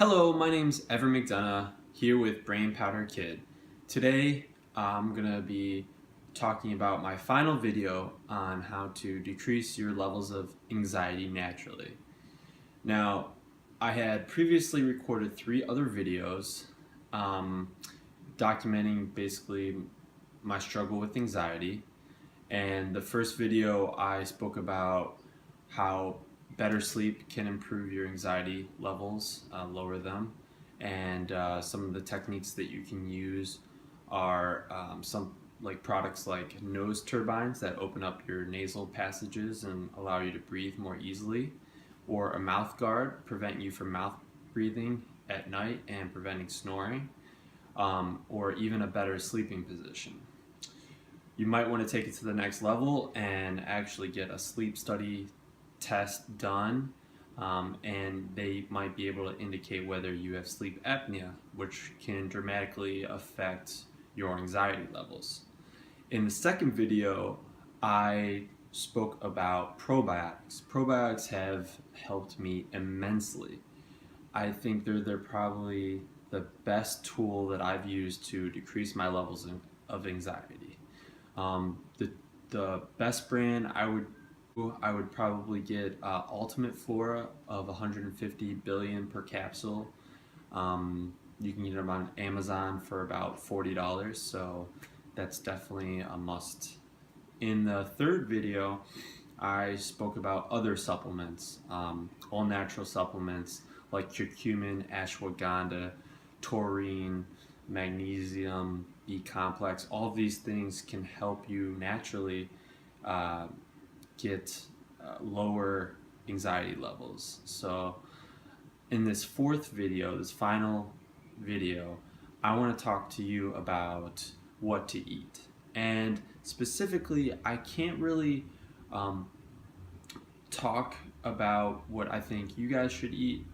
Hello, my name's Evan McDonough here with Brain Powder Kid. Today I'm going to be talking about my final video on how to decrease your levels of anxiety naturally. Now, I had previously recorded 3 other videos documenting basically my struggle with anxiety. And the first video I spoke about how better sleep can improve your anxiety levels, lower them, and some of the techniques that you can use are some like products like nose turbines that open up your nasal passages and allow you to breathe more easily, or a mouth guard, prevent you from mouth breathing at night and preventing snoring, or even a better sleeping position. You might want to take it to the next level and actually get a sleep study test done, and they might be able to indicate whether you have sleep apnea, which can dramatically affect your anxiety levels. In the second video, I spoke about probiotics. Probiotics have helped me immensely. I think they're probably the best tool that I've used to decrease my levels of anxiety. The best brand I would probably get Ultimate Flora of 150 billion per capsule. You can get them on Amazon for about $40, so that's definitely a must. In the third video, I spoke about other supplements, all natural supplements like curcumin, ashwagandha, taurine, magnesium, B-complex. All of these things can help you naturally get lower anxiety levels. So in this fourth video, this final video, I want to talk to you about what to eat. And specifically, I can't really talk about what I think you guys should eat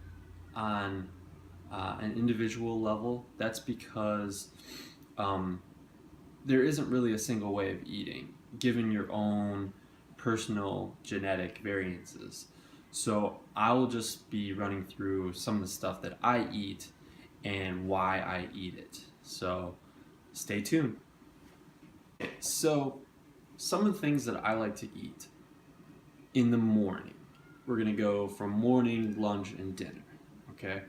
on an individual level. That's because there isn't really a single way of eating, given your own personal genetic variances. So I will just be running through some of the stuff that I eat and why I eat it. So stay tuned. So some of the things that I like to eat in the morning. We're gonna go from morning, lunch, and dinner. Okay?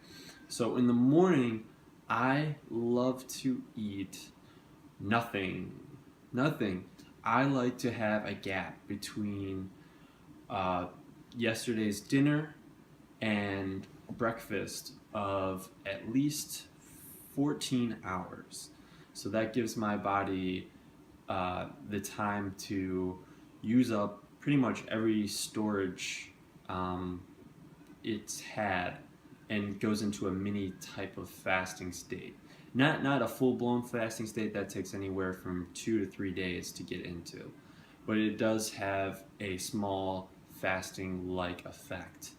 So in the morning, I love to eat nothing. I like to have a gap between yesterday's dinner and breakfast of at least 14 hours. So that gives my body the time to use up pretty much every storage it's had, and goes into a mini type of fasting state. Not a full-blown fasting state. That takes anywhere from 2 to 3 days to get into, but it does have a small fasting-like effect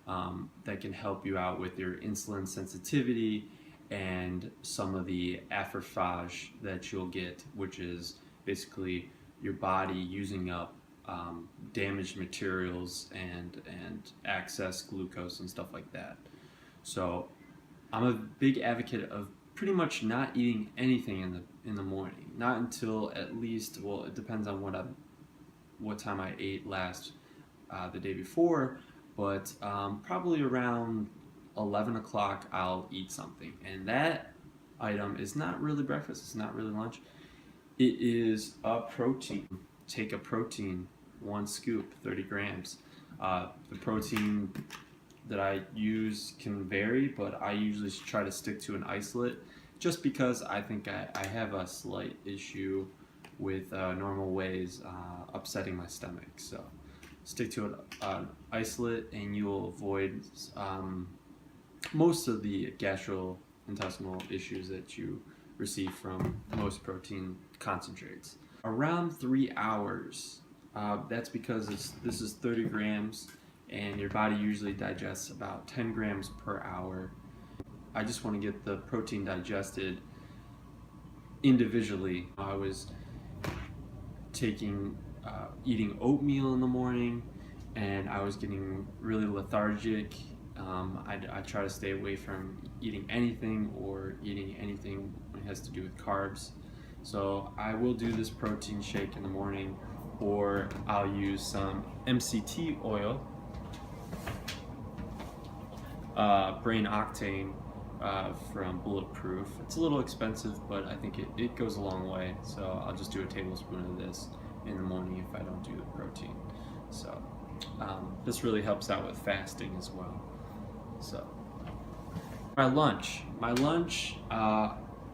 that can help you out with your insulin sensitivity and some of the aphophage that you'll get, which is basically your body using up damaged materials and excess glucose and stuff like that. So I'm a big advocate of pretty much not eating anything in the morning. Not until at least, well, it depends on what time I ate last the day before, but probably around 11 o'clock I'll eat something. And that item is not really breakfast, it's not really lunch. It is a protein. Take a protein, 1 scoop, 30 grams. The protein that I use can vary, but I usually try to stick to an isolate just because I think I have a slight issue with normal whey's upsetting my stomach. So stick to an isolate and you will avoid most of the gastrointestinal issues that you receive from most protein concentrates. Around 3 hours, that's because this is 30 grams and your body usually digests about 10 grams per hour. I just want to get the protein digested individually. I was eating oatmeal in the morning, and I was getting really lethargic I try to stay away from eating anything or eating anything when it has to do with carbs. So I will do this protein shake in the morning, or I'll use some MCT oil, Brain Octane from Bulletproof. It's a little expensive, but I think it goes a long way. So I'll just do a tablespoon of this in the morning if I don't do the protein. So this really helps out with fasting as well. So my lunch,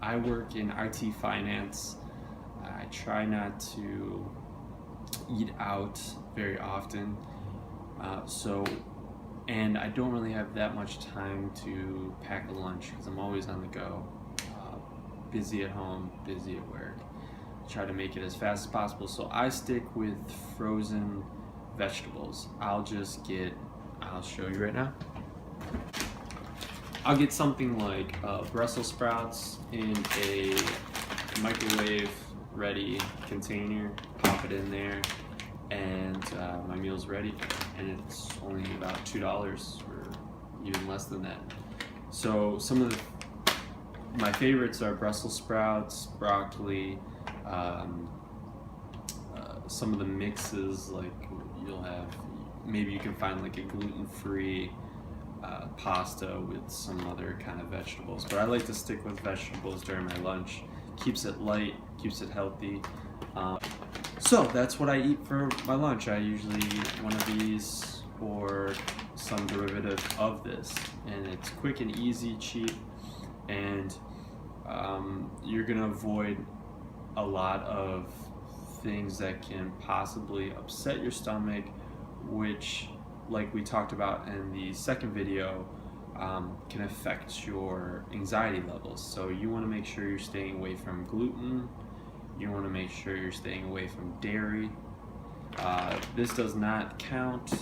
I work in IT finance. I try not to eat out very often. And I don't really have that much time to pack a lunch because I'm always on the go, busy at home, busy at work. Try to make it as fast as possible. So I stick with frozen vegetables. I'll show you right now. I'll get something like Brussels sprouts in a microwave ready container, pop it in there, and my meal's ready. And it's only about $2 or even less than that. So some of my favorites are Brussels sprouts, broccoli, some of the mixes, like maybe you can find like a gluten-free pasta with some other kind of vegetables. But I like to stick with vegetables during my lunch. Keeps it light, keeps it healthy. So that's what I eat for my lunch. I usually eat one of these or some derivative of this, and it's quick and easy, cheap, and you're gonna avoid a lot of things that can possibly upset your stomach, which, like we talked about in the second video, can affect your anxiety levels. So you want to make sure you're staying away from gluten. You want to make sure you're staying away from dairy. This does not count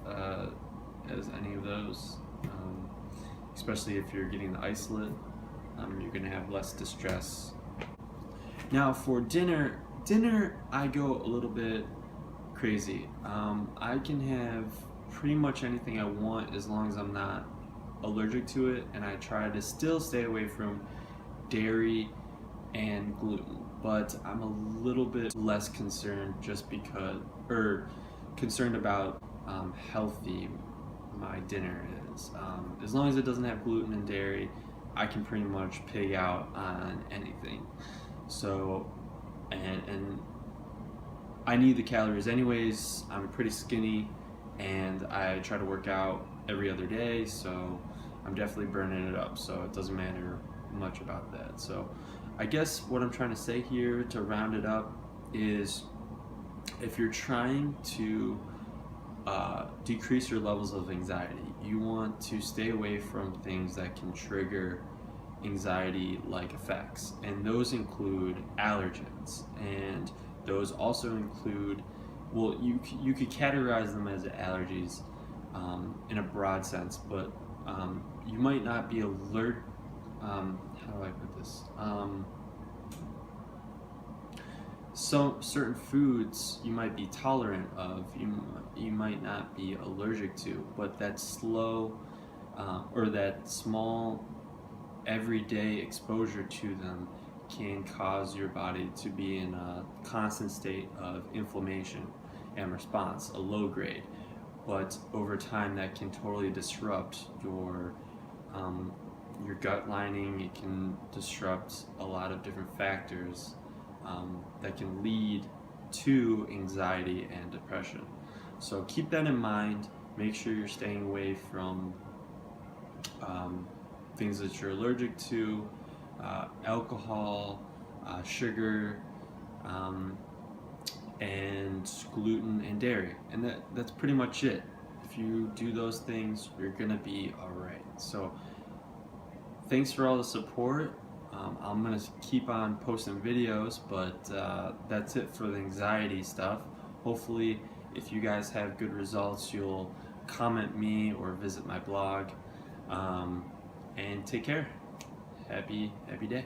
as any of those, especially if you're getting the isolate. You're going to have less distress. Now for dinner I go a little bit crazy. I can have pretty much anything I want as long as I'm not allergic to it, and I try to still stay away from dairy and gluten. But I'm a little bit less concerned concerned about how healthy my dinner is. As long as it doesn't have gluten and dairy, I can pretty much pig out on anything. So, and I need the calories anyways. I'm pretty skinny, and I try to work out every other day, so I'm definitely burning it up. So it doesn't matter much about that. So I guess what I'm trying to say here to round it up is, if you're trying to decrease your levels of anxiety, you want to stay away from things that can trigger anxiety-like effects, and those include allergens, and those also include, well, you could categorize them as allergies in a broad sense, but you might not be alert. How do I put this? So certain foods you might be tolerant of, you might not be allergic to, but that slow or that small everyday exposure to them can cause your body to be in a constant state of inflammation and response, a low grade. But over time that can totally disrupt your gut lining. It can disrupt a lot of different factors that can lead to anxiety and depression. So keep that in mind. Make sure you're staying away from things that you're allergic to, alcohol, sugar, and gluten and dairy. And that's pretty much it. If you do those things, you're gonna be alright. So thanks for all the support. I'm gonna keep on posting videos, but that's it for the anxiety stuff. Hopefully, if you guys have good results, you'll comment me or visit my blog. And take care. Happy day.